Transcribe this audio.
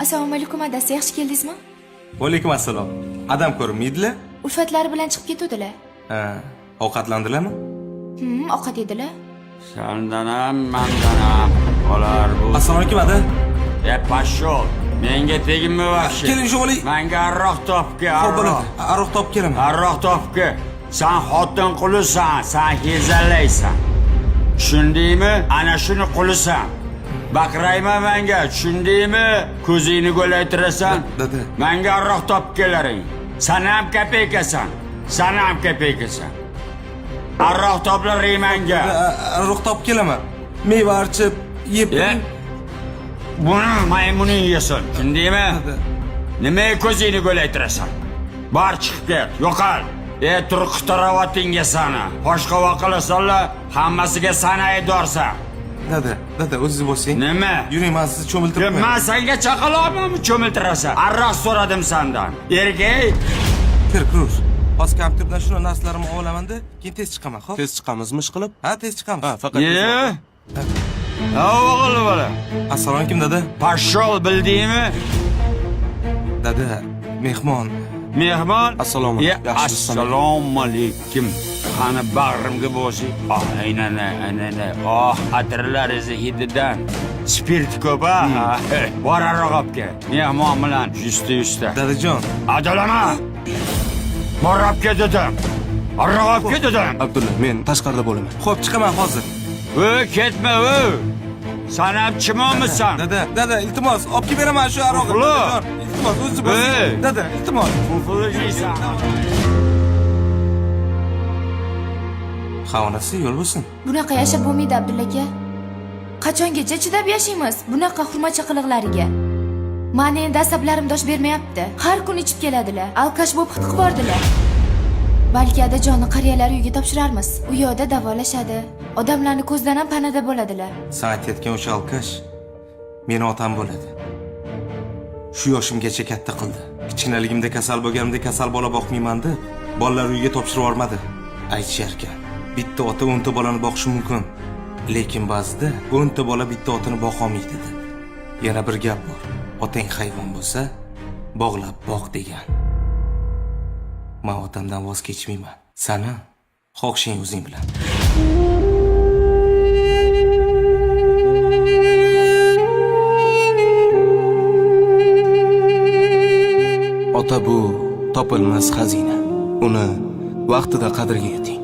Assalomu alaykum adasi, yaxshi keldingizmi? Va alaykum assalom. Adam ko'rinmaydilar? Ulfatlari bilan chiqib ketuvdilar. Ha, ovqatlandilarmi? Ovqat yedilar. Sendan ham, mendan ham qolar bu. Assalomu alaykum ada. Pashol. Menga tegma vaqti. Keling shu bo'lay. Menga arroq topga, Xo'p, arroq. bo'ladi. Aroq topib kelaman. Arroq topga. Sen xotin qulisan, sen hezalaysan. Tushundingmi? Ana shuni qulisan. Baqirayma menga, tushundingmi? Ko'zingni go'laytirasan. Dada. Menga arroq topib kelaring. Sen ham kapeykasan. Sen ham kapeykasan. Arroq toplaring menga. Aroq topib kelaman. Meva archib, yeb. Buni maymuning yesin, tushundingmi? Nimaga ko'zingni go'laytirasan? Bor chiqib ket, yo'qol. Turqi tarovatingga sana. Boshqa vaqalasanlar, hammasiga sana aydorsan. Dada, o'zingiz bo'lsang. Nima? Yuring, men sizni cho'miltirib qo'yaman. Men senga chaqaloqmi cho'miltirasan? Arroq so'radim sendan. Erkak, Kirur. Hozir kompyuterdan shuni narslarimni olaman-da, keyin tez chiqaman, xo'p? Tez chiqamizmi ishqilib? Ha, tez chiqamiz. Ha, faqat. o'g'il bola. Assalomu alaykum dada. Pashol bildingmi? Dada, mehmon. Mehmon. Assalomu alaykum. Assalomu alaykum. Qani bag'rimga bosing. Aynan. Atirlaringiz hididan spirt ko'p ha. Bor arroq olib kel. Mehmon bilan yuzta. Dadajon. Adalama. Bor olib kel dedim. Arroq olib kel dedim. Abdulla, men tashqarida bo'laman. Xo'p, chiqaman hozir. Ketma, Sen ham chimonmisan? Dada, iltimos, olib kelib beraman shu aroqni. Uxla. Iltimos, o'zingiz bo'lsang. Dada, iltimos. Pulfullaysan. Xonasi yo'l bo'lsin. Bunaqa yashab bo'lmaydi Abdulla aka. Qachongacha chidab yashaymiz bunaqa hurmatcha qiliqlariga? Meni endi asablarim dosh bermayapti. Har kun ichib keladilar. Alkash bo'lib xiqib bordilar. Balki adajonni qariyalar uyiga topshirarmiz. U yerda davolashadi. Odamlarni ko'zdan ham panada bo'ladilar. Sen aytayotgan o'sha alkash meni otam bo'ladi. Shu yoshimgacha katta qildi. Kichkinaligimda kasal bo'lganimda kasal bola boqmayman deb, bolalar uyiga topshirib yubormadi. Aytishar ekan, bitta ota 10 ta bolani boqishi mumkin, lekin ba'zida 10 ta bola bitta otani boqa olmaydi deb. Yana bir gap bor. Otang hayvon bo'lsa, bog'lab boq degan. Men otamdan voz kechmayman. Sani xohishing o'zing bilan. Ota bu topilmas xazina. Uni vaqtida qadriga yeting.